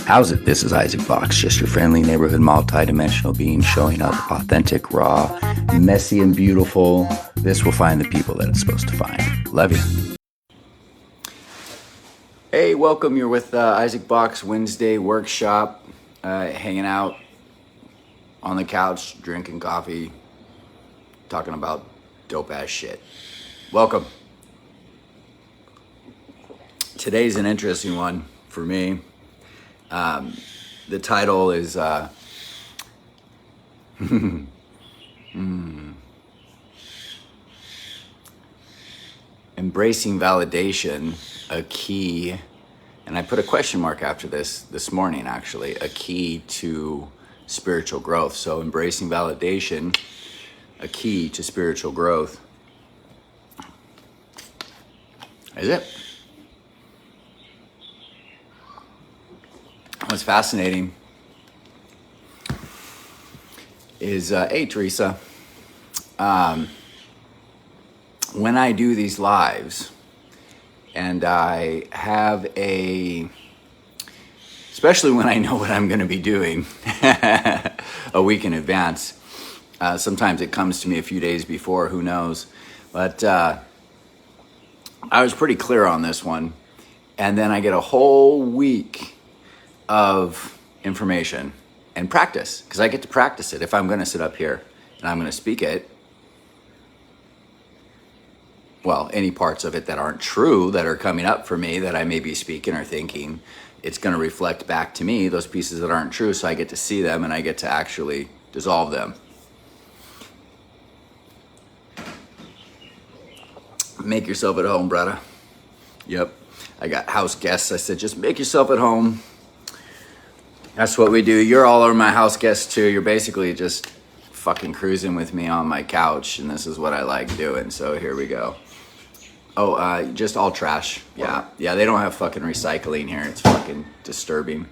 How's it? This is Isaac Box, just your friendly neighborhood multi-dimensional being showing up authentic, raw, messy, and beautiful. This will find the people that it's supposed to find. Love you. Hey, welcome. You're with Isaac Box Wednesday workshop, hanging out on the couch, drinking coffee, talking about dope ass shit. Welcome. Today's an interesting one for me. The title is Embracing Validation, a key, and I put a question mark after this morning actually, a key to spiritual growth. So embracing validation, a key to spiritual growth. Is it? What's fascinating is, hey Teresa, when I do these lives and I have especially when I know what I'm going to be doing a week in advance, sometimes it comes to me a few days before, who knows, but I was pretty clear on this one, and then I get a whole week of information and practice, because I get to practice it if I'm going to sit up here and I'm going to speak it. Well, any parts of it that aren't true that are coming up for me that I may be speaking or thinking, it's going to reflect back to me those pieces that aren't true, so I get to see them and I get to actually dissolve them. Make yourself at home, brother. Yep. I got house guests. I said, just make yourself at home. That's what we do. You're all over my house guests too. You're basically just fucking cruising with me on my couch, and this is what I like doing. So here we go. Oh, just all trash. Yeah, they don't have fucking recycling here. It's fucking disturbing.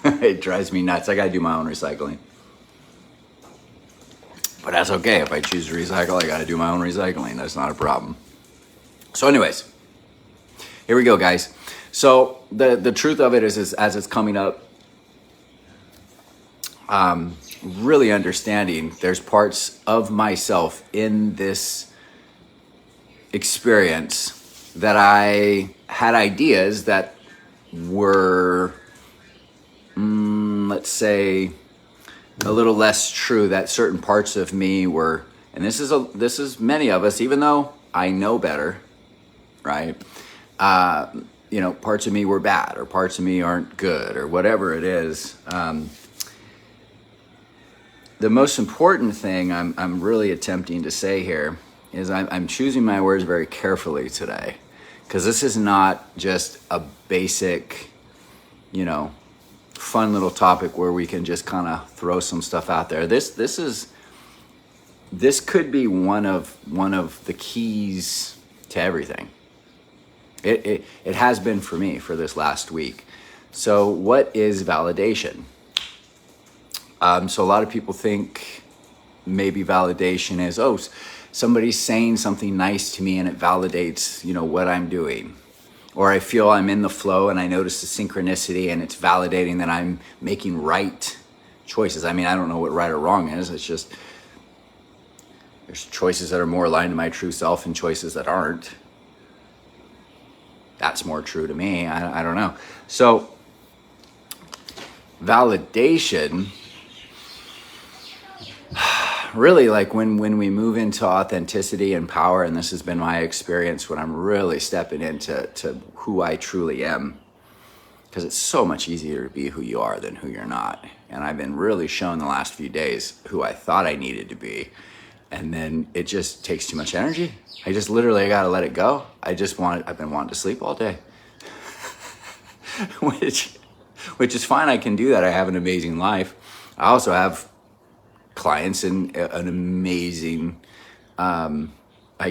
It drives me nuts. I gotta do my own recycling. But that's okay. If I choose to recycle, I gotta do my own recycling. That's not a problem. So anyways, here we go, guys. So the truth of it is as it's coming up, really understanding there's parts of myself in this experience that I had ideas that were, let's say, a little less true, that certain parts of me were, and this is many of us, even though I know better, right? Parts of me were bad, or parts of me aren't good, or whatever it is. The most important thing I'm really attempting to say here is I'm choosing my words very carefully today, because this is not just a basic, fun little topic where we can just kind of throw some stuff out there. This could be one of the keys to everything. It has been for me for this last week. So what is validation? So a lot of people think maybe validation is, somebody's saying something nice to me and it validates, what I'm doing. Or I feel I'm in the flow and I notice the synchronicity and it's validating that I'm making right choices. I mean, I don't know what right or wrong is. It's just, there's choices that are more aligned to my true self and choices that aren't. That's more true to me. I don't know. So validation, really, like when we move into authenticity and power, and this has been my experience when I'm really stepping into who I truly am, because it's so much easier to be who you are than who you're not. And I've been really shown the last few days who I thought I needed to be, and then it just takes too much energy. I gotta let it go. I've been wanting to sleep all day, which is fine. I can do that. I have an amazing life. I also have clients in an amazing, I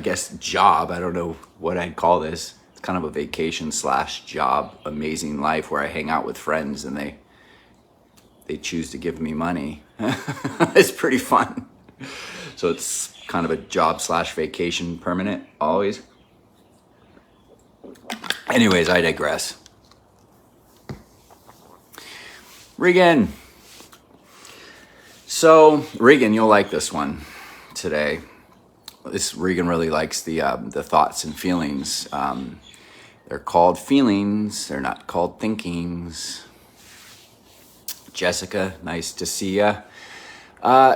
guess, job. I don't know what I'd call this. It's kind of a vacation / job, amazing life where I hang out with friends and they choose to give me money. It's pretty fun. So it's kind of a job / vacation, permanent, always. Anyways, I digress. Regan. So, Regan, you'll like this one today. Regan really likes the thoughts and feelings. They're called feelings. They're not called thinkings. Jessica, nice to see ya.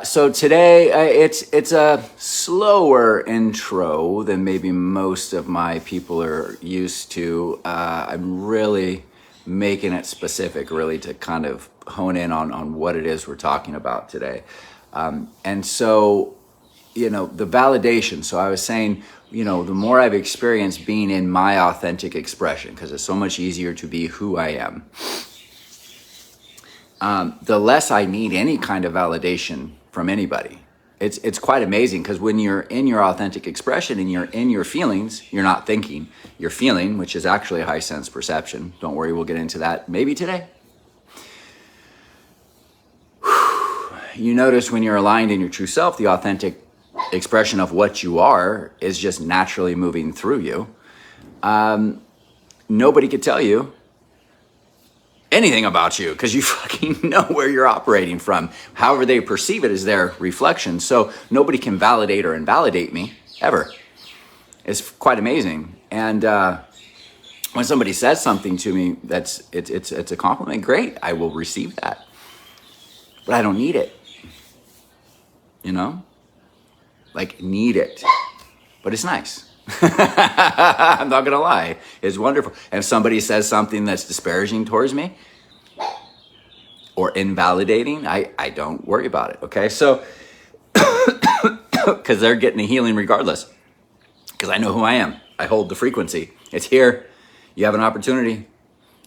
So today, it's a slower intro than maybe most of my people are used to. I'm really making it specific, really, to kind of hone in on what it is we're talking about today. And so, the validation. So I was saying, the more I've experienced being in my authentic expression, because it's so much easier to be who I am, the less I need any kind of validation from anybody. It's quite amazing, because when you're in your authentic expression and you're in your feelings, you're not thinking, you're feeling, which is actually a high sense perception. Don't worry, we'll get into that maybe today. You notice when you're aligned in your true self, the authentic expression of what you are is just naturally moving through you. Nobody could tell you anything about you, because you fucking know where you're operating from. However they perceive it is their reflection. So nobody can validate or invalidate me ever. It's quite amazing. And when somebody says something to me it's a compliment, great, I will receive that. But I don't need it. Like, need it. But it's nice. I'm not gonna lie, it's wonderful. And if somebody says something that's disparaging towards me or invalidating, I don't worry about it, okay? So, because they're getting a healing regardless, because I know who I am. I hold the frequency. It's here. You have an opportunity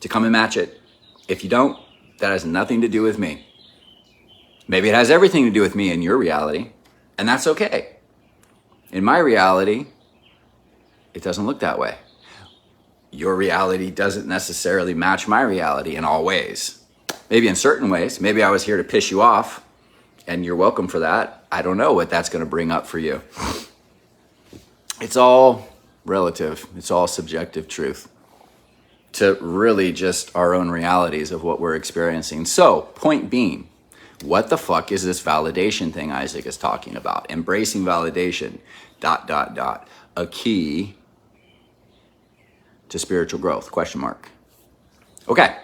to come and match it. If you don't, that has nothing to do with me. Maybe it has everything to do with me in your reality, and that's okay. In my reality, it doesn't look that way. Your reality doesn't necessarily match my reality in all ways. Maybe in certain ways. Maybe I was here to piss you off, and you're welcome for that. I don't know what that's going to bring up for you. It's all relative. It's all subjective truth to really just our own realities of what we're experiencing. So, point being, what the fuck is this validation thing Isaac is talking about? Embracing validation, ... A key to spiritual growth, ? Okay.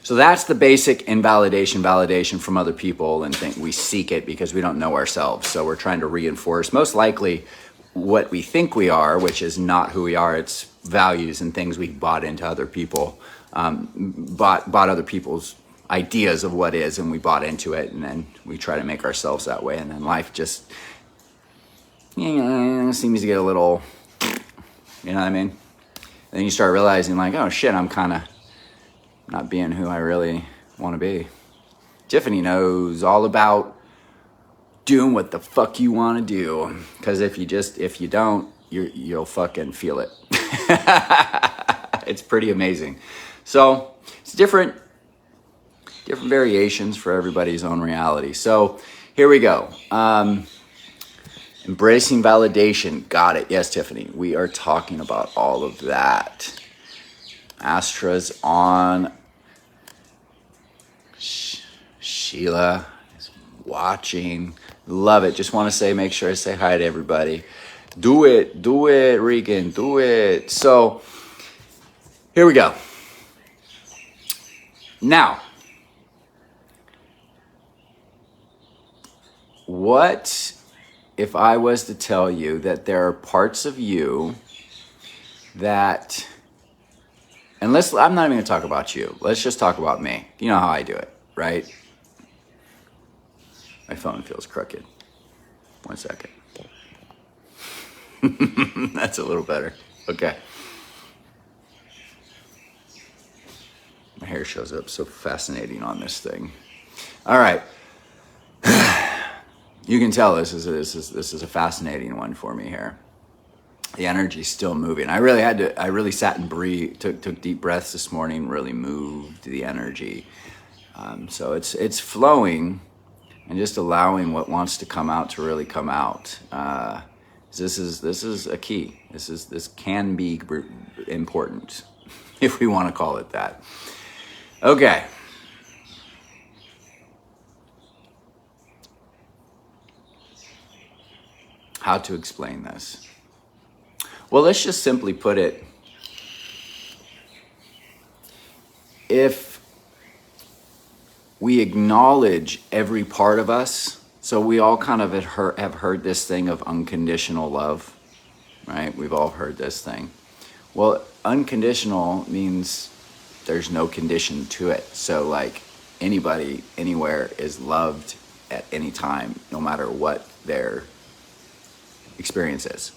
So that's the basic invalidation, validation from other people, and think we seek it because we don't know ourselves. So we're trying to reinforce most likely what we think we are, which is not who we are. It's values and things we've bought into other people, bought other people's ideas of what is, and we bought into it, and then we try to make ourselves that way, and then life just seems to get a little, you know what I mean? And then you start realizing, like, oh shit, I'm kind of not being who I really want to be. Tiffany knows all about doing what the fuck you want to do, because if you don't, you'll fucking feel it. It's pretty amazing. So it's different variations for everybody's own reality. So here we go. Embracing validation. Got it. Yes, Tiffany. We are talking about all of that. Astra's on. Sheila is watching. Love it. Just want to make sure I say hi to everybody. Do it, Regan, do it. So here we go. Now, what if I was to tell you that there are parts of you that, and I'm not even going to talk about you. Let's just talk about me. You know how I do it, right? My phone feels crooked. 1 second. That's a little better. Okay. My hair shows up so fascinating on this thing. All right. You can tell this is a fascinating one for me here. The energy's still moving. I really sat and breathed, took deep breaths this morning, really moved the energy. So it's flowing and just allowing what wants to come out to really come out. This is a key. This can be important, if we want to call it that. Okay. how to explain this. Well, let's just simply put it, if we acknowledge every part of us, so we all kind of have heard this thing of unconditional love, right? We've all heard this thing. Well, unconditional means there's no condition to it. So like anybody, anywhere is loved at any time, no matter what their experience is.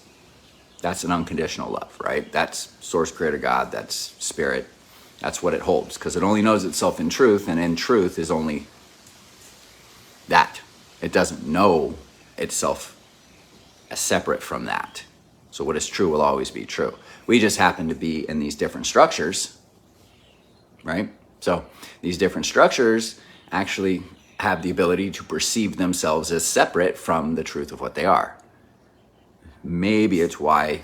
That's an unconditional love, right? That's source, creator, God, that's spirit. That's what it holds, because it only knows itself in truth, and in truth is only that. It doesn't know itself as separate from that. So what is true will always be true. We just happen to be in these different structures, right? So these different structures actually have the ability to perceive themselves as separate from the truth of what they are. Maybe it's why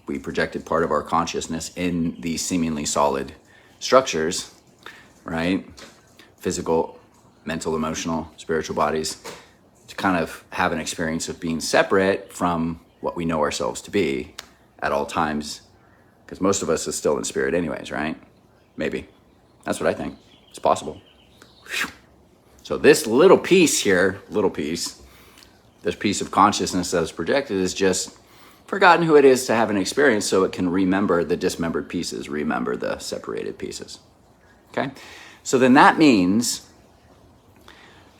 we projected part of our consciousness in these seemingly solid structures, right? Physical, mental, emotional, spiritual bodies, to kind of have an experience of being separate from what we know ourselves to be at all times, because most of us is still in spirit anyways, right? Maybe. That's what I think. It's possible. So this little piece here, this piece of consciousness that is projected is just forgotten who it is to have an experience, so it can remember the dismembered pieces, remember the separated pieces. Okay? So then that means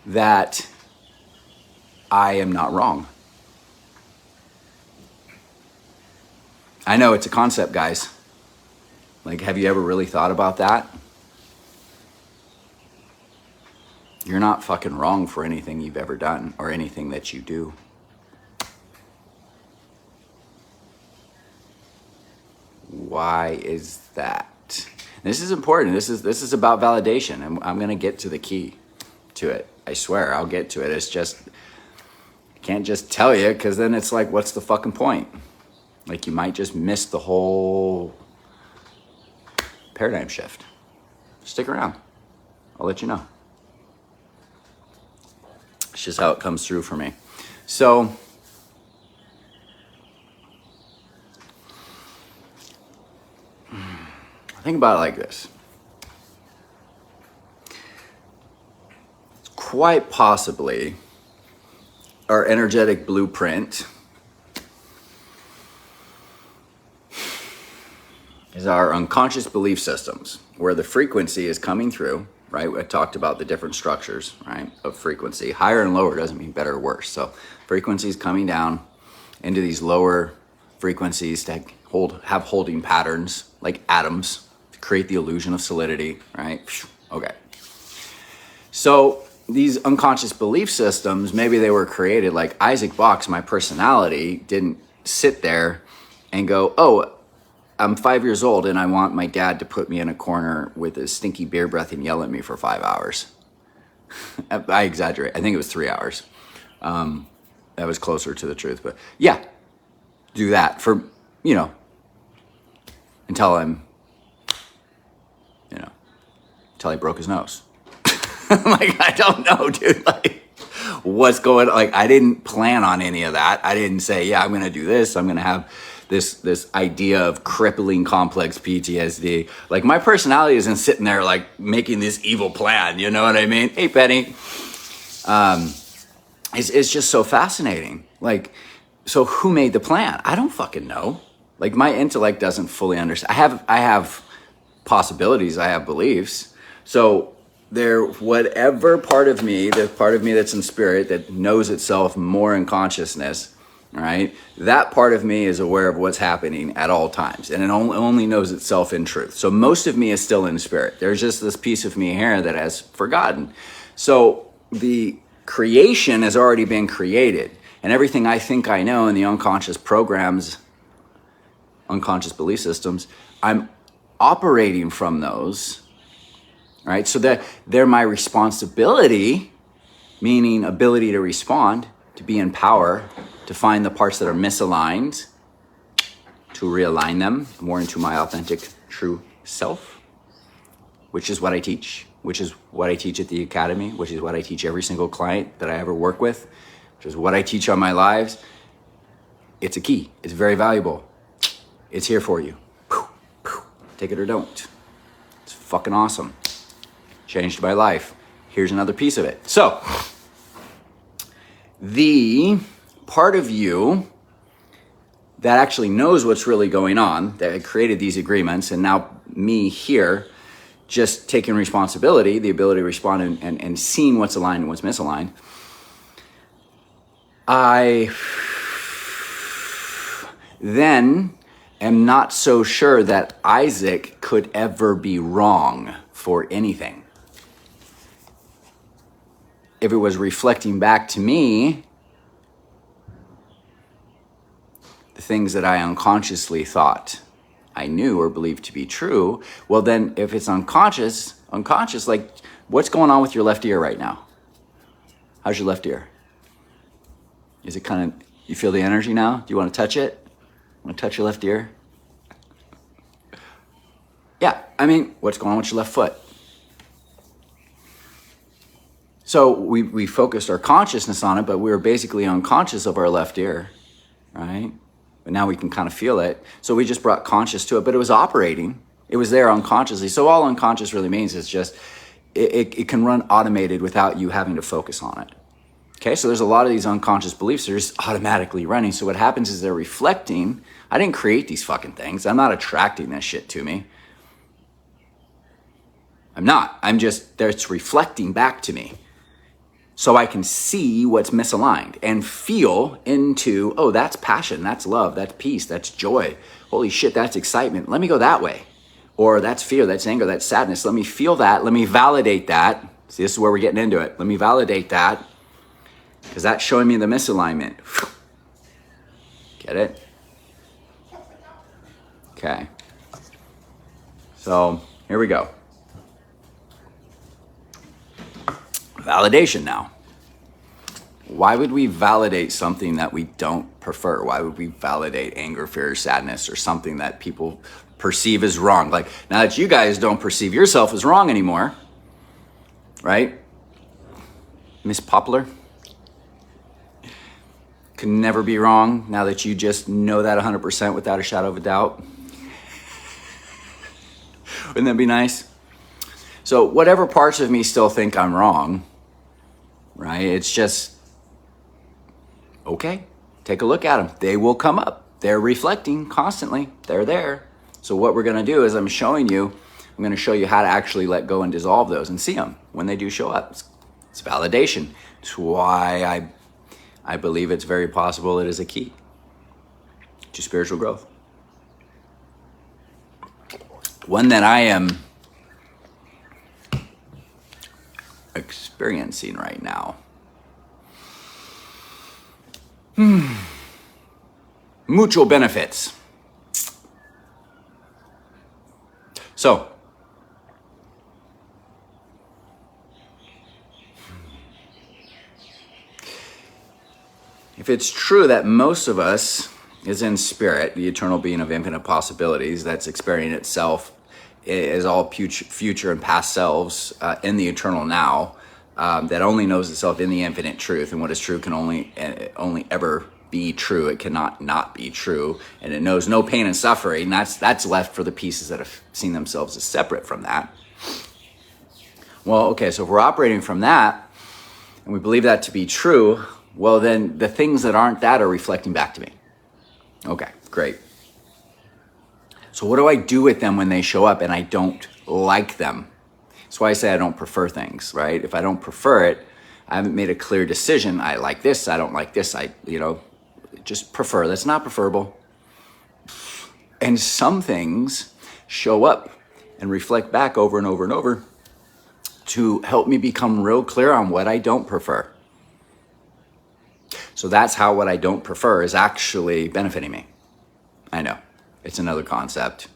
that I am not wrong. I know it's a concept, guys. Like, have you ever really thought about that? You're not fucking wrong for anything you've ever done or anything that you do. Why is that? This is important. This is about validation, and I'm gonna get to the key to it. I swear, I'll get to it. It's just, I can't just tell you, because then it's like, what's the fucking point? Like, you might just miss the whole paradigm shift. Stick around. I'll let you know. It's just how it comes through for me. So, think about it like this. Quite possibly, our energetic blueprint is our unconscious belief systems, where the frequency is coming through, right? I talked about the different structures, right, of frequency. Higher and lower doesn't mean better or worse. So frequency is coming down into these lower frequencies to have holding patterns like atoms to create the illusion of solidity, right? Okay. So these unconscious belief systems, maybe they were created like Isaac Box, my personality, didn't sit there and go, oh, I'm 5 years old and I want my dad to put me in a corner with a stinky beer breath and yell at me for 5 hours. I exaggerate. I think it was 3 hours. That was closer to the truth. But yeah, do that for, until until he broke his nose. Like, I don't know, dude. Like, what's going on? Like, I didn't plan on any of that. I didn't say, yeah, I'm going to do this. I'm going to have this idea of crippling complex PTSD. Like, my personality isn't sitting there like making this evil plan. You know what I mean? Hey, Penny. It's just so fascinating. Like, so who made the plan? I don't fucking know. Like, my intellect doesn't fully understand. I have possibilities. I have beliefs. So whatever part of me, the part of me that's in spirit that knows itself more in consciousness, right? That part of me is aware of what's happening at all times, and it only knows itself in truth. So most of me is still in spirit. There's just this piece of me here that has forgotten. So the creation has already been created, and everything I think I know in the unconscious programs, unconscious belief systems, I'm operating from those, right? So that they're my responsibility, meaning ability to respond, to be in power, to find the parts that are misaligned, to realign them more into my authentic, true self, which is what I teach, which is what I teach at the academy, which is what I teach every single client that I ever work with, which is what I teach on my lives. It's a key. It's very valuable. It's here for you. Take it or don't. It's fucking awesome. Changed my life. Here's another piece of it. So, the part of you that actually knows what's really going on, that created these agreements, and now me here, just taking responsibility, the ability to respond and seeing what's aligned and what's misaligned, I then am not so sure that Isaac could ever be wrong for anything. If it was reflecting back to me the things that I unconsciously thought I knew or believed to be true, well then if it's unconscious, like what's going on with your left ear right now? How's your left ear? Is it kind of, you feel the energy now? Do you want to touch it? Want to touch your left ear? Yeah, I mean, what's going on with your left foot? So we focused our consciousness on it, but we were basically unconscious of our left ear, right? But now we can kind of feel it. So we just brought conscious to it, but it was operating. It was there unconsciously. So all unconscious really means is just, it can run automated without you having to focus on it. Okay, so there's a lot of these unconscious beliefs that are just automatically running. So what happens is they're reflecting. I didn't create these fucking things. I'm not attracting this shit to me. I'm not. I'm just, it's reflecting back to me. So I can see what's misaligned and feel into, oh, that's passion, that's love, that's peace, that's joy. Holy shit, that's excitement. Let me go that way. Or that's fear, that's anger, that's sadness. Let me feel that. Let me validate that. See, this is where we're getting into it. Let me validate that. Because that's showing me the misalignment. Get it? Okay. So here we go. Validation now. Why would we validate something that we don't prefer? Why would we validate anger, fear, sadness, or something that people perceive as wrong? Like, now that you guys don't perceive yourself as wrong anymore, right? Miss Poplar? Can never be wrong now that you just know that 100% without a shadow of a doubt. Wouldn't that be nice? So whatever parts of me still think I'm wrong, right? It's just, okay, take a look at them. They will come up. They're reflecting constantly. They're there. So what we're going to do is I'm going to show you how to actually let go and dissolve those and see them when they do show up. It's validation. It's why I believe it's very possible it is a key to spiritual growth. One that I am experiencing right now. Mutual benefits. So, if it's true that most of us is in spirit, the eternal being of infinite possibilities that's experiencing itself as all future and past selves in the eternal now, that only knows itself in the infinite truth, and what is true can only ever be true. It cannot not be true, and it knows no pain and suffering. That's left for the pieces that have seen themselves as separate from that. Well, okay, so if we're operating from that, and we believe that to be true, well, then the things that aren't that are reflecting back to me. Okay, great. So what do I do with them when they show up and I don't like them? That's why I say I don't prefer things, right? If I don't prefer it, I haven't made a clear decision. I like this, I don't like this. Just prefer. That's not preferable. And some things show up and reflect back over and over and over to help me become real clear on what I don't prefer. So that's how what I don't prefer is actually benefiting me. I know, it's another concept.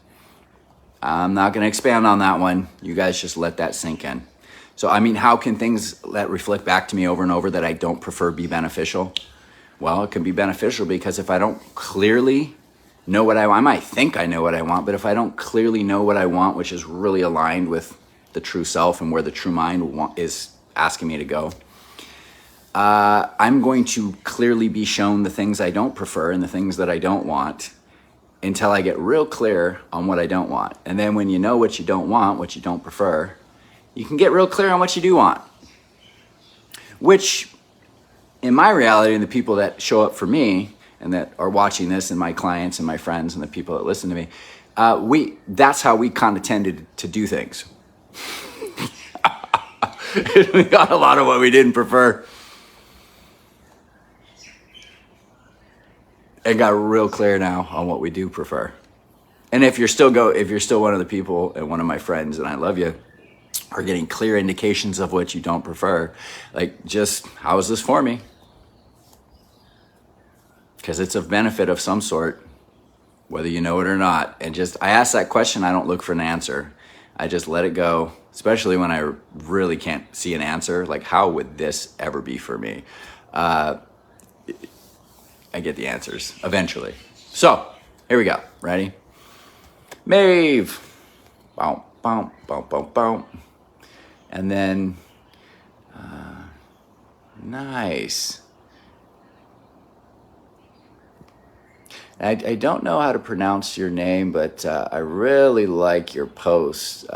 I'm not going to expand on that one. You guys just let that sink in. So, I mean, how can things that reflect back to me over and over that I don't prefer be beneficial? Well, it can be beneficial because if I don't clearly know what I want, I might think I know what I want, but if I don't clearly know what I want, which is really aligned with the true self and where the true mind is asking me to go, I'm going to clearly be shown the things I don't prefer and the things that I don't want until I get real clear on what I don't want. And then when you know what you don't want, what you don't prefer, you can get real clear on what you do want. Which, in my reality, and the people that show up for me and that are watching this, and my clients and my friends and the people that listen to me, that's how we kind of tended to do things. We got a lot of what we didn't prefer and got real clear now on what we do prefer. And if you're still one of the people and one of my friends, and I love you, are getting clear indications of what you don't prefer, like, just, how is this for me? Because it's of benefit of some sort, whether you know it or not. And just, I ask that question, I don't look for an answer. I just let it go, especially when I really can't see an answer. Like, how would this ever be for me? I get the answers eventually. So, here we go. Ready? Maeve. Boom, boom, boom, boom, boom. And then, nice. I don't know how to pronounce your name, but I really like your post.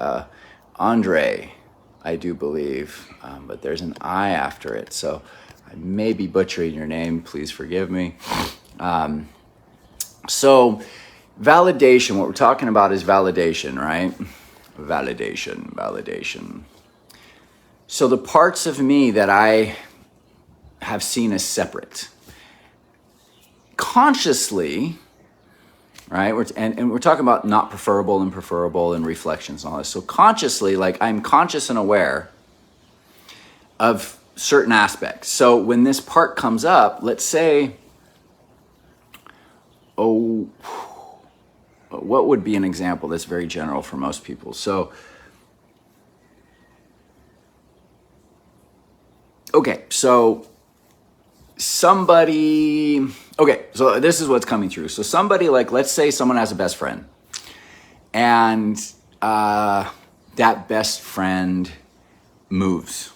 Andre, I do believe, but there's an I after it, so I may be butchering your name. Please forgive me. So, validation, what we're talking about is validation, right? Validation. So the parts of me that I have seen as separate, consciously, right? And we're talking about not preferable and preferable and reflections and all this. So consciously, like, I'm conscious and aware of certain aspects. So when this part comes up, let's say, what would be an example that's very general for most people? So, okay, so so this is what's coming through. So somebody, like, let's say someone has a best friend, and that best friend moves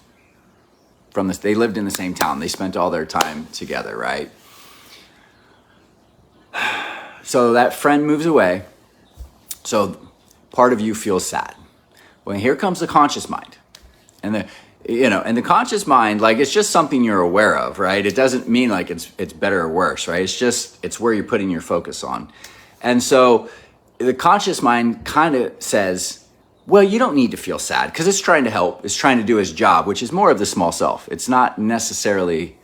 from this. They lived in the same town. They spent all their time together, right? So that friend moves away. So part of you feels sad. Well, here comes the conscious mind. And the conscious mind, like, it's just something you're aware of, right? It doesn't mean like it's better or worse, right? It's where you're putting your focus on. And so the conscious mind kind of says, well, you don't need to feel sad, because it's trying to help. It's trying to do its job, which is more of the small self. It's not necessarily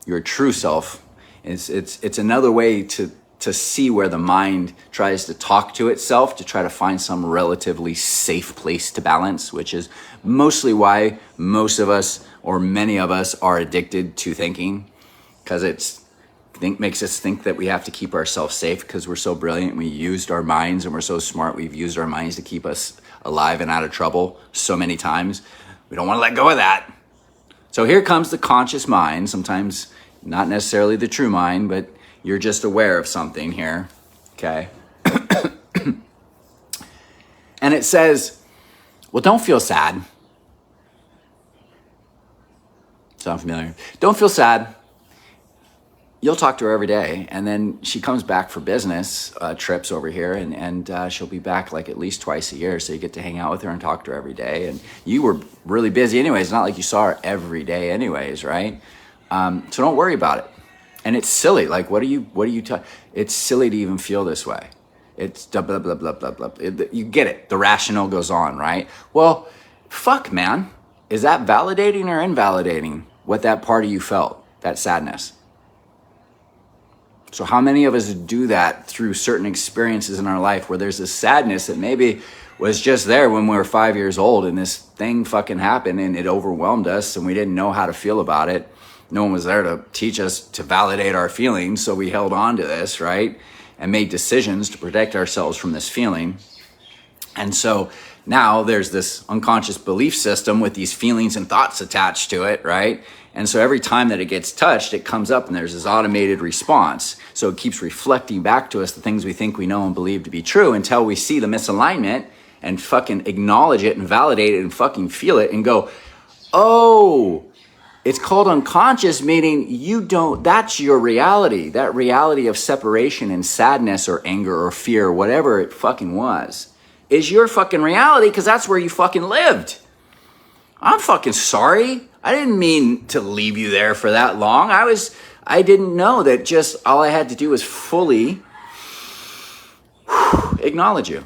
your true self. It's another way to see where the mind tries to talk to itself to try to find some relatively safe place to balance, which is mostly why most of us, or many of us, are addicted to thinking, because makes us think that we have to keep ourselves safe because we're so brilliant. We used our minds, and we're so smart. We've used our minds to keep us alive and out of trouble so many times. We don't want to let go of that. So here comes the conscious mind, sometimes not necessarily the true mind, but you're just aware of something here, okay? And it says, well, don't feel sad. Sound familiar? Don't feel sad. You'll talk to her every day. And then she comes back for business trips over here, and she'll be back like at least twice a year. So you get to hang out with her and talk to her every day. And you were really busy anyways. It's not like you saw her every day anyways, right? So don't worry about it. And it's silly. Like, what are you it's silly to even feel this way. It's blah, blah, blah, blah, blah, blah. You get it. The rationale goes on, right? Well, fuck, man. Is that validating or invalidating what that part of you felt, that sadness? So how many of us do that through certain experiences in our life where there's this sadness that maybe was just there when we were 5 years old, and this thing fucking happened and it overwhelmed us and we didn't know how to feel about it. No one was there to teach us to validate our feelings, so we held on to this, right? And made decisions to protect ourselves from this feeling. And so now there's this unconscious belief system with these feelings and thoughts attached to it, right? And so every time that it gets touched, it comes up and there's this automated response. So it keeps reflecting back to us the things we think we know and believe to be true until we see the misalignment and fucking acknowledge it and validate it and fucking feel it and go, oh, It's called unconscious, meaning that's your reality. That reality of separation and sadness or anger or fear, whatever it fucking was, is your fucking reality because that's where you fucking lived. I'm fucking sorry. I didn't mean to leave you there for that long. I didn't know that just all I had to do was fully acknowledge you,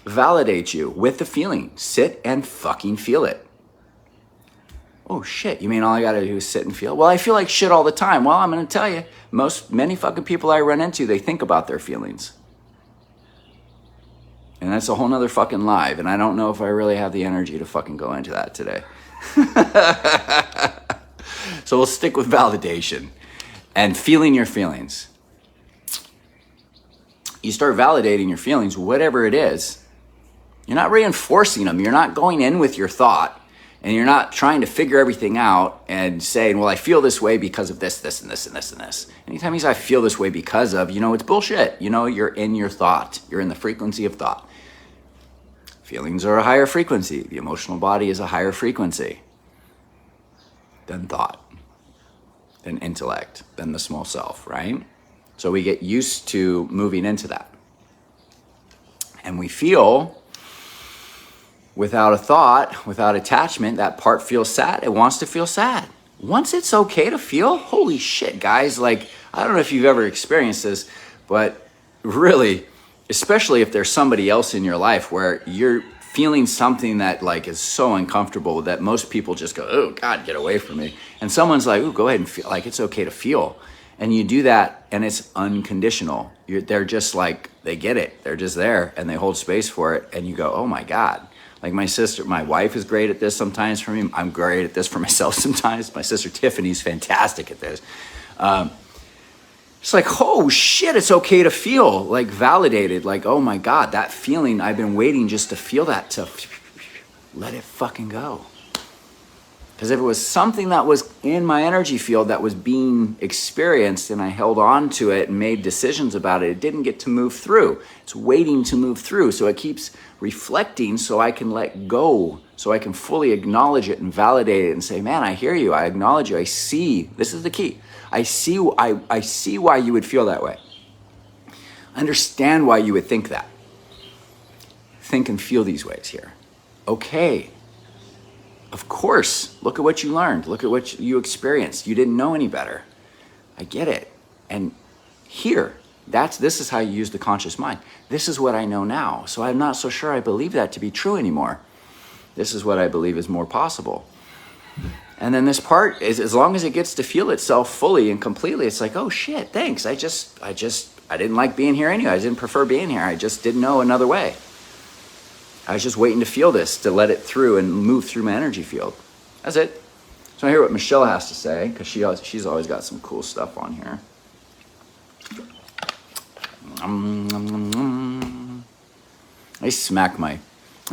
validate you with the feeling. Sit and fucking feel it. Oh shit, you mean all I gotta do is sit and feel? Well, I feel like shit all the time. Well, I'm gonna tell you, many fucking people I run into, they think about their feelings. And that's a whole nother fucking live, and I don't know if I really have the energy to fucking go into that today. So we'll stick with validation and feeling your feelings. You start validating your feelings, whatever it is. You're not reinforcing them. You're not going in with your thought, and you're not trying to figure everything out and saying, well, I feel this way because of this, this, and this, and this, and this. Anytime you say I feel this way because of, it's bullshit. You're in your thought. You're in the frequency of thought. Feelings are a higher frequency. The emotional body is a higher frequency than thought, than intellect, than the small self, right? So we get used to moving into that. And we feel, without a thought, without attachment, that part feels sad. It wants to feel sad. Once it's okay to feel, holy shit, guys. Like, I don't know if you've ever experienced this, but really, especially if there's somebody else in your life where you're feeling something that like is so uncomfortable that most people just go, oh God, get away from me. And someone's like, oh, go ahead and feel. Like, it's okay to feel. And you do that, and it's unconditional. They're just like, they get it. They're just there, and they hold space for it. And you go, oh my God. Like my wife is great at this sometimes for me. I'm great at this for myself sometimes. My sister Tiffany's fantastic at this. It's like, oh shit, it's okay to feel like validated. Like, oh my God, that feeling, I've been waiting just to feel that, to let it fucking go. Because if it was something that was in my energy field that was being experienced and I held on to it and made decisions about it, it didn't get to move through. It's waiting to move through. So it keeps reflecting so I can let go, so I can fully acknowledge it and validate it and say, man, I hear you. I acknowledge you. I see. This is the key. I see why you would feel that way. I understand why you would think that. Think and feel these ways here. Okay. Of course, look at what you learned. Look at what you experienced. You didn't know any better. I get it. And here, this is how you use the conscious mind. This is what I know now. So I'm not so sure I believe that to be true anymore. This is what I believe is more possible. And then this part is, as long as it gets to feel itself fully and completely, it's like, oh shit, thanks. I didn't like being here anyway. I didn't prefer being here. I just didn't know another way. I was just waiting to feel this, to let it through and move through my energy field. That's it. So I hear what Michelle has to say, because she's always got some cool stuff on here. I've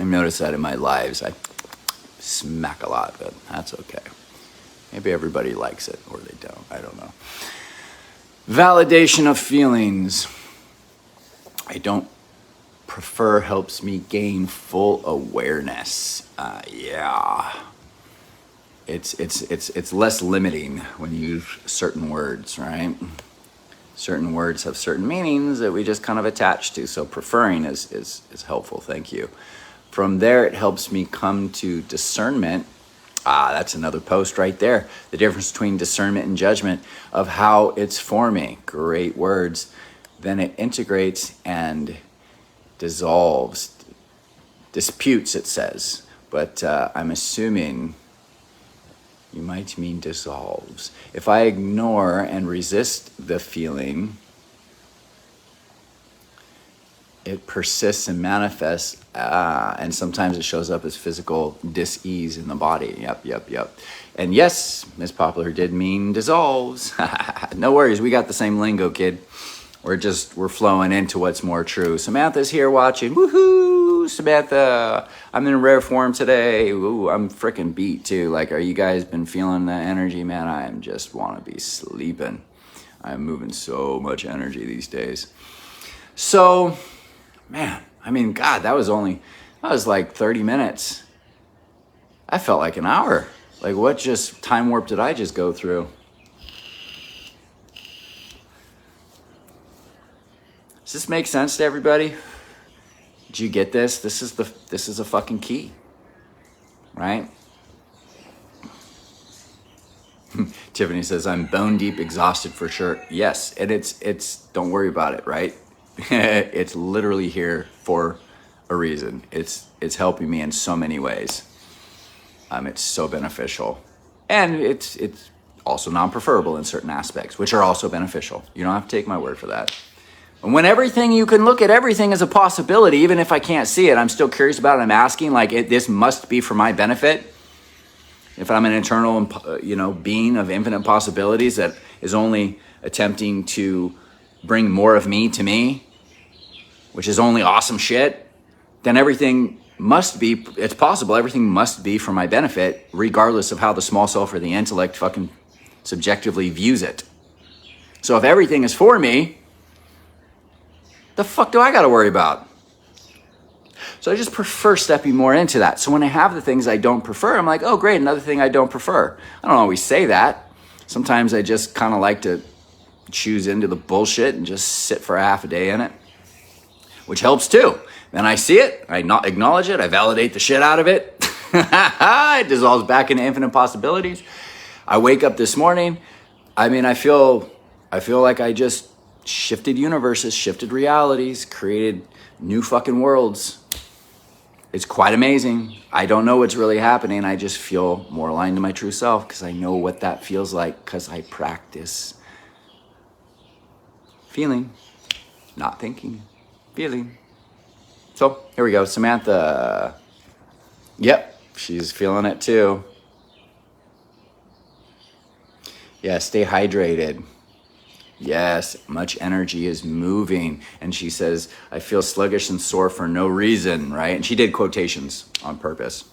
noticed that in my lives. I smack a lot, but that's okay. Maybe everybody likes it, or they don't. I don't know. Validation of feelings. I don't prefer helps me gain full awareness. Yeah. It's less limiting when you use certain words, right? Certain words have certain meanings that we just kind of attach to. So preferring is helpful. Thank you. From there, it helps me come to discernment. That's another post right there. The difference between discernment and judgment of how it's forming. Great words. Then it integrates and dissolves. Disputes, it says. But I'm assuming you might mean dissolves. If I ignore and resist the feeling, it persists and manifests, and sometimes it shows up as physical dis-ease in the body. Yep. And yes, Miss Popular did mean dissolves. No worries, we got the same lingo, kid. We're flowing into what's more true. Samantha's here watching. Woohoo, Samantha. I'm in rare form today. Ooh, I'm freaking beat too. Like, are you guys been feeling that energy, man? I am just want to be sleeping. I'm moving so much energy these days. So, man, I mean, God, that was like 30 minutes. I felt like an hour. Like, what just time warp did I just go through? Does this make sense to everybody? Did you get this? This is a fucking key, right? Tiffany says, I'm bone deep exhausted for sure. Yes, and it's don't worry about it, right? It's literally here for a reason. It's helping me in so many ways. It's so beneficial. And it's also non-preferable in certain aspects, which are also beneficial. You don't have to take my word for that. And when everything, you can look at everything as a possibility, even if I can't see it, I'm still curious about it. I'm asking, like, this must be for my benefit. If I'm an eternal, being of infinite possibilities that is only attempting to bring more of me to me, which is only awesome shit, then everything must be, it's possible, everything must be for my benefit, regardless of how the small self or the intellect fucking subjectively views it. So if everything is for me, the fuck do I gotta worry about? So I just prefer stepping more into that. So when I have the things I don't prefer, I'm like, oh great, another thing I don't prefer. I don't always say that. Sometimes I just kind of like to choose into the bullshit and just sit for a half a day in it, which helps too. Then I see it, I not acknowledge it, I validate the shit out of it. It dissolves back into infinite possibilities. I wake up this morning, I feel like I just shifted universes, shifted realities, created new fucking worlds. It's quite amazing. I don't know what's really happening. I just feel more aligned to my true self because I know what that feels like because I practice feeling, not thinking, feeling. So here we go. Samantha. Yep, she's feeling it too. Yeah, stay hydrated. Yes, much energy is moving. And she says, I feel sluggish and sore for no reason, right? And she did quotations on purpose.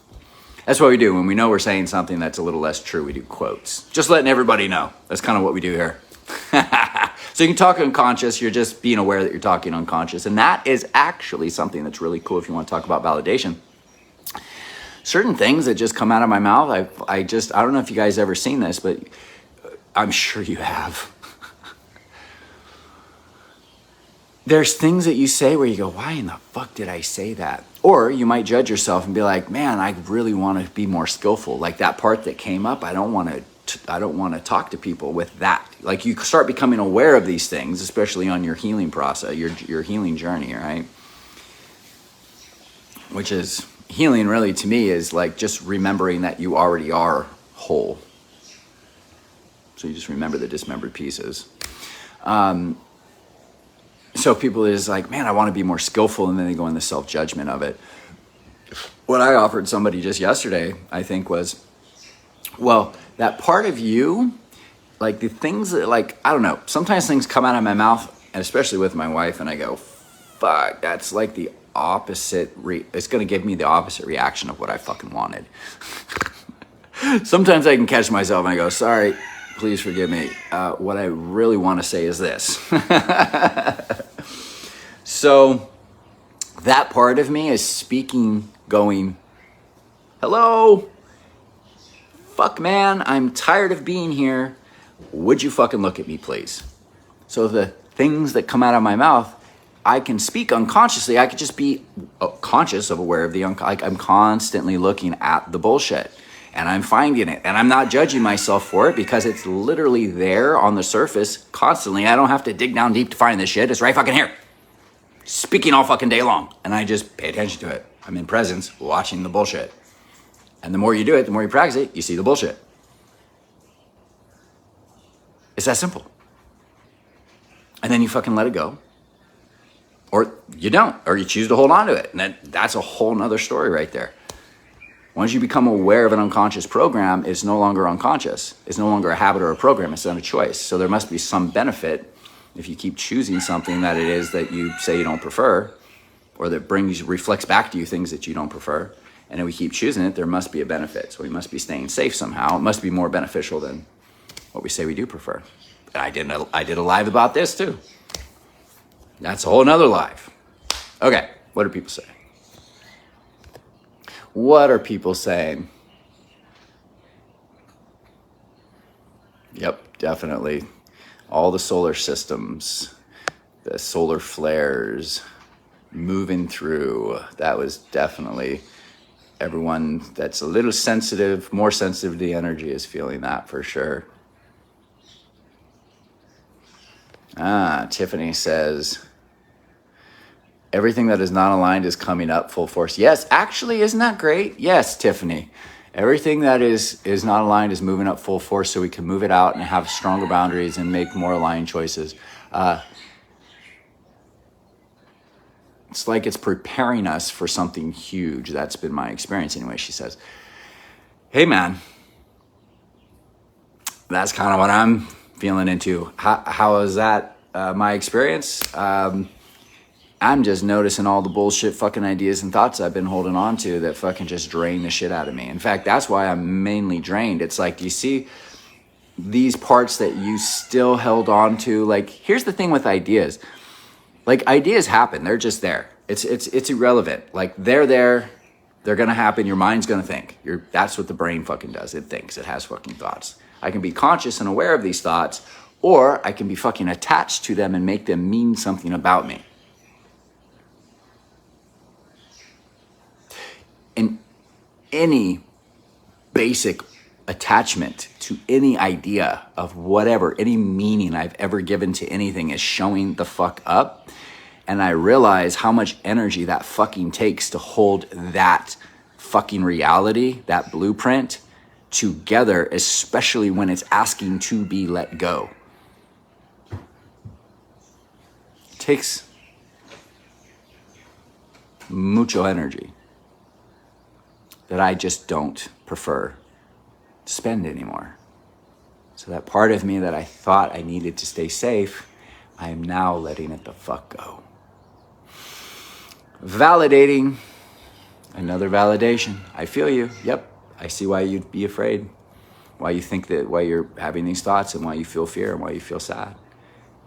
That's what we do. When we know we're saying something that's a little less true, we do quotes. Just letting everybody know. That's kind of what we do here. So you can talk unconscious. You're just being aware that you're talking unconscious. And that is actually something that's really cool if you want to talk about validation. Certain things that just come out of my mouth, I don't know if you guys ever seen this, but I'm sure you have. There's things that you say where you go, why in the fuck did I say that? Or you might judge yourself and be like, man, I really want to be more skillful. Like that part that came up, I don't want to talk to people with that. Like you start becoming aware of these things, especially on your healing process, your healing journey, right? Which is, healing really to me is like just remembering that you already are whole. So you just remember the dismembered pieces. So people is like, man, I want to be more skillful, and then they go in the self-judgment of it. What I offered somebody just yesterday, I think, was, well, that part of you, like the things that, like, I don't know, sometimes things come out of my mouth, and especially with my wife, and I go, fuck, that's like the opposite, it's going to give me the opposite reaction of what I fucking wanted. Sometimes I can catch myself and I go, sorry, please forgive me. What I really want to say is this. So that part of me is speaking, going, hello, fuck man, I'm tired of being here. Would you fucking look at me, please? So the things that come out of my mouth, I can speak unconsciously. I could just be conscious of aware of the like I'm constantly looking at the bullshit. And I'm finding it. And I'm not judging myself for it because it's literally there on the surface constantly. I don't have to dig down deep to find this shit. It's right fucking here. Speaking all fucking day long. And I just pay attention to it. I'm in presence watching the bullshit. And the more you do it, the more you practice it, you see the bullshit. It's that simple. And then you fucking let it go. Or you don't. Or you choose to hold on to it. And that's a whole nother story right there. Once you become aware of an unconscious program, it's no longer unconscious. It's no longer a habit or a program. It's not a choice. So there must be some benefit if you keep choosing something that it is that you say you don't prefer, or that reflects back to you things that you don't prefer. And if we keep choosing it, there must be a benefit. So we must be staying safe somehow. It must be more beneficial than what we say we do prefer. And I did a live about this too. That's a whole nother live. Okay, what do people say? What are people saying? Yep, definitely. All the solar systems, the solar flares moving through. That was definitely everyone that's a little sensitive, more sensitive to the energy is feeling that for sure. Tiffany says, everything that is not aligned is coming up full force. Yes, actually, isn't that great? Yes, Tiffany. Everything that is not aligned is moving up full force so we can move it out and have stronger boundaries and make more aligned choices. It's like it's preparing us for something huge. That's been my experience anyway, she says. Hey, man. That's kind of what I'm feeling into. How is that my experience? I'm just noticing all the bullshit fucking ideas and thoughts I've been holding on to that fucking just drain the shit out of me. In fact, that's why I'm mainly drained. It's like, do you see these parts that you still held on to? Like, here's the thing with ideas. Like, ideas happen. They're just there. It's irrelevant. Like, they're there. They're going to happen. Your mind's going to think. That's what the brain fucking does. It thinks. It has fucking thoughts. I can be conscious and aware of these thoughts, or I can be fucking attached to them and make them mean something about me. And any basic attachment to any idea of whatever, any meaning I've ever given to anything is showing the fuck up. And I realize how much energy that fucking takes to hold that fucking reality, that blueprint, together, especially when it's asking to be let go. It takes mucho energy that I just don't prefer to spend anymore. So that part of me that I thought I needed to stay safe, I am now letting it the fuck go. Validating. Another validation. I feel you. Yep. I see why you'd be afraid. Why you think that, why you're having these thoughts and why you feel fear and why you feel sad.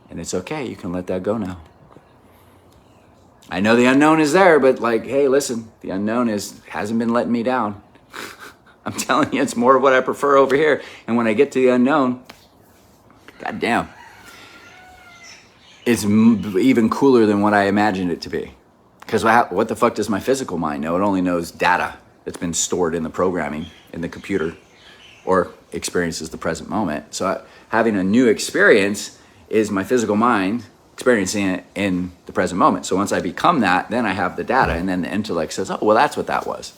And it's okay. You can let that go now. I know the unknown is there, but like, hey, listen, the unknown hasn't been letting me down. I'm telling you, it's more of what I prefer over here. And when I get to the unknown, goddamn, it's even cooler than what I imagined it to be. Because what the fuck does my physical mind know? It only knows data that's been stored in the programming in the computer or experiences the present moment. So having a new experience is my physical mind experiencing it in the present moment. So once I become that, then I have the data, and then the intellect says, oh, well, that's what that was.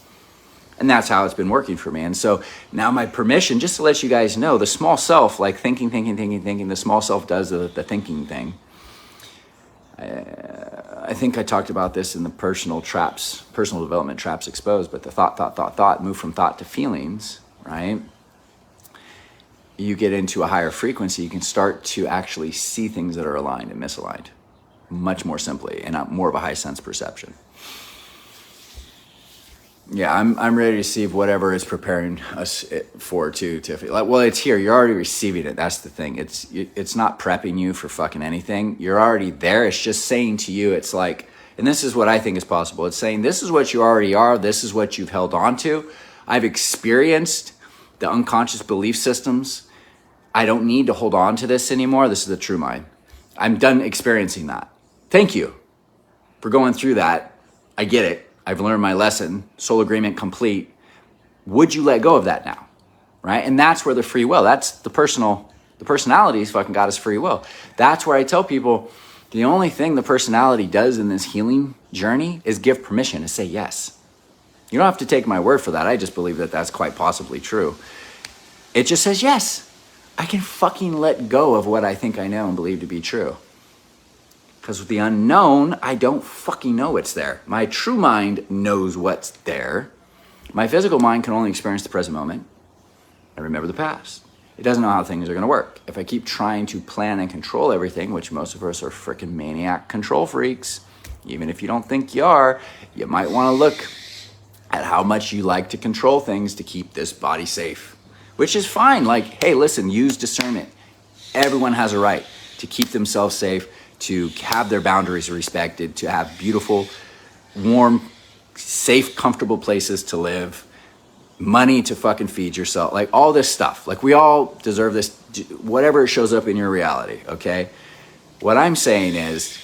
And that's how it's been working for me. And so now my permission, just to let you guys know, the small self, like thinking, the small self does the thinking thing. I think I talked about this in the personal development traps exposed, but the thought, move from thought to feelings, right? You get into a higher frequency, you can start to actually see things that are aligned and misaligned much more simply and more of a high sense perception. Yeah, I'm ready to receive whatever is preparing us for too, Tiffany. Like, well, it's here. You're already receiving it. That's the thing. It's not prepping you for fucking anything. You're already there. It's just saying to you, it's like, and this is what I think is possible. It's saying, this is what you already are. This is what you've held on to. I've experienced the unconscious belief systems. I don't need to hold on to this anymore. This is the true mind. I'm done experiencing that. Thank you for going through that. I get it. I've learned my lesson. Soul agreement complete. Would you let go of that now? Right? And that's where the free will, that's the personality's fucking got us free will. That's where I tell people the only thing the personality does in this healing journey is give permission to say yes. You don't have to take my word for that. I just believe that that's quite possibly true. It just says yes. I can fucking let go of what I think I know and believe to be true. Because with the unknown, I don't fucking know what's there. My true mind knows what's there. My physical mind can only experience the present moment and remember the past. It doesn't know how things are going to work. If I keep trying to plan and control everything, which most of us are freaking maniac control freaks, even if you don't think you are, you might want to look at how much you like to control things to keep this body safe, which is fine. Like, hey, listen, use discernment. Everyone has a right to keep themselves safe, to have their boundaries respected, to have beautiful, warm, safe, comfortable places to live, money to fucking feed yourself, like all this stuff. Like we all deserve this whatever shows up in your reality, okay? What I'm saying is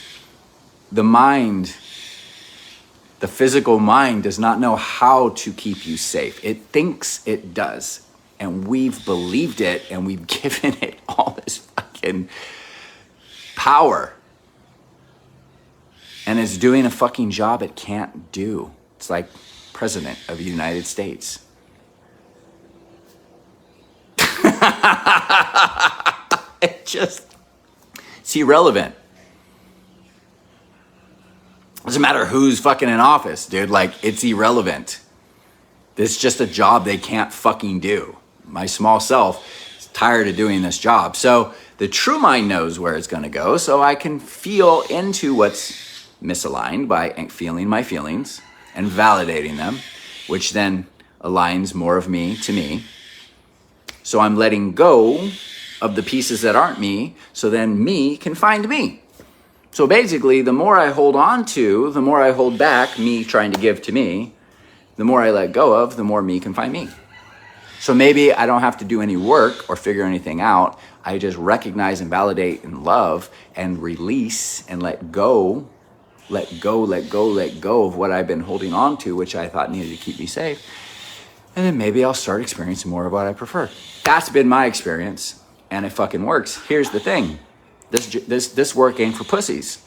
the mind, the physical mind does not know how to keep you safe. It thinks it does. And we've believed it and we've given it all this fucking power. And it's doing a fucking job it can't do. It's like President of the United States. It's irrelevant. Doesn't matter who's fucking in office, dude. Like, it's irrelevant. It's just a job they can't fucking do. My small self is tired of doing this job. So the true mind knows where it's going to go. So I can feel into what's misaligned by feeling my feelings and validating them, which then aligns more of me to me. So I'm letting go of the pieces that aren't me, so then me can find me. So basically, the more I hold on to, the more I hold back, me trying to give to me, the more I let go of, the more me can find me. So maybe I don't have to do any work or figure anything out. I just recognize and validate and love and release and let go of what I've been holding on to, which I thought needed to keep me safe. And then maybe I'll start experiencing more of what I prefer. That's been my experience, and it fucking works. Here's the thing. This work ain't for pussies.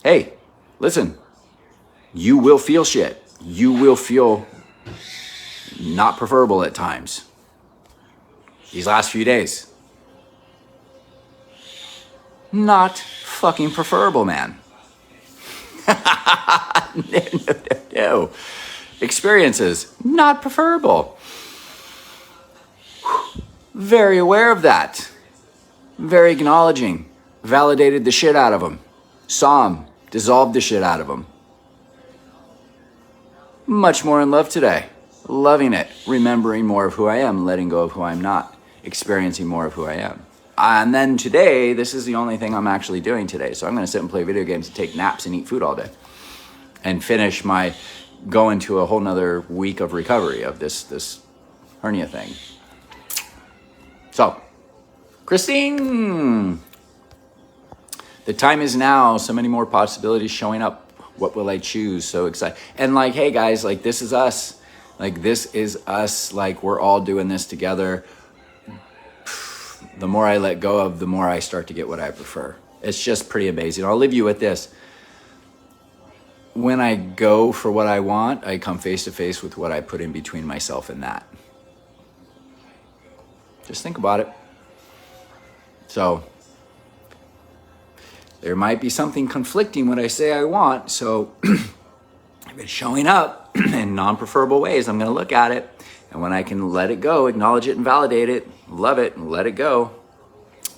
Hey, listen. You will feel shit. You will feel not preferable at times. These last few days. Not fucking preferable, man. No. Experiences, not preferable. Very aware of that. Very acknowledging. Validated the shit out of them. Saw them. Dissolved the shit out of them. Much more in love today. Loving it. Remembering more of who I am. Letting go of who I'm not. Experiencing more of who I am. And then today, this is the only thing I'm actually doing today. So I'm going to sit and play video games and take naps and eat food all day. And finish my go into a whole nother week of recovery of this hernia thing. So, Christine, the time is now. So many more possibilities showing up. What will I choose? So excited. And like, hey guys, like this is us. Like this is us. Like we're all doing this together. The more I let go of, the more I start to get what I prefer. It's just pretty amazing. I'll leave you with this. When I go for what I want, I come face to face with what I put in between myself and that. Just think about it. So, there might be something conflicting when I say I want. So, if it's showing up in non-preferable ways, I'm going to look at it. And when I can let it go, acknowledge it and validate it, love it and let it go.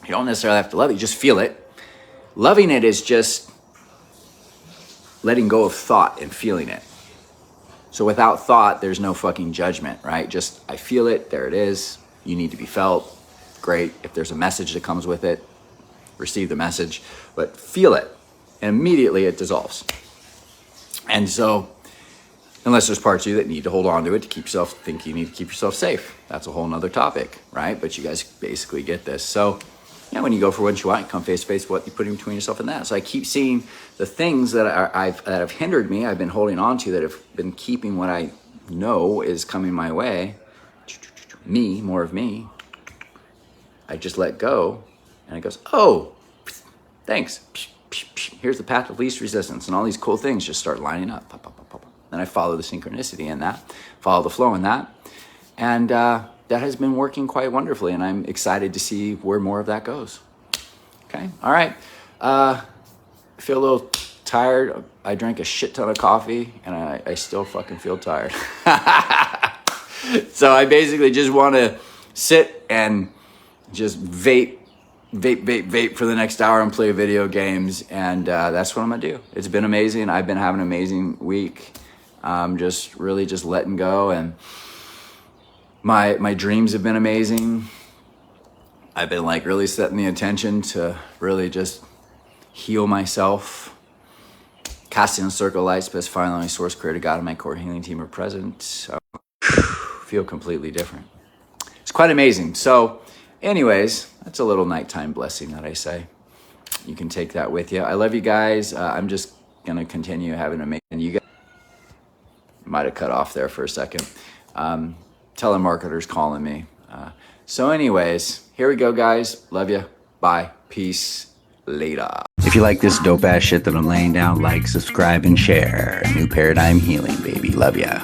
You don't necessarily have to love it, you just feel it. Loving it is just letting go of thought and feeling it. So without thought, there's no fucking judgment, right? Just, I feel it, there it is. You need to be felt. Great. If there's a message that comes with it, receive the message, but feel it. And immediately it dissolves. And so, unless there's parts of you that need to hold on to it to keep yourself, think you need to keep yourself safe. That's a whole nother topic, right? But you guys basically get this. So, yeah, when you go for what you want, you come face to face with what you put in between yourself and that. So I keep seeing the things that have hindered me, I've been holding on to, that have been keeping what I know is coming my way. Me, more of me. I just let go, and it goes, oh, thanks. Here's the path of least resistance, and all these cool things just start lining up. Pop, pop, pop, pop. Then I follow the synchronicity in that, follow the flow in that, and that has been working quite wonderfully, and I'm excited to see where more of that goes. Okay, all right. I feel a little tired. I drank a shit ton of coffee, and I still fucking feel tired. So I basically just want to sit and just vape for the next hour and play video games, and that's what I'm gonna do. It's been amazing. I've been having an amazing week. Just really just letting go, and my dreams have been amazing. I've been like really setting the intention to really just heal myself. Casting a circle of light, specifying the only source, creator, God, and my core healing team are present. So, feel completely different. It's quite amazing. So anyways, that's a little nighttime blessing that I say. You can take that with you. I love you guys. I'm just going to continue having a and you guys might have cut off there for a second. Telemarketers calling me. So anyways, here we go, guys. Love you. Bye. Peace. Later. If you like this dope ass shit that I'm laying down, like, subscribe, and share. New Paradigm Healing, baby. Love ya.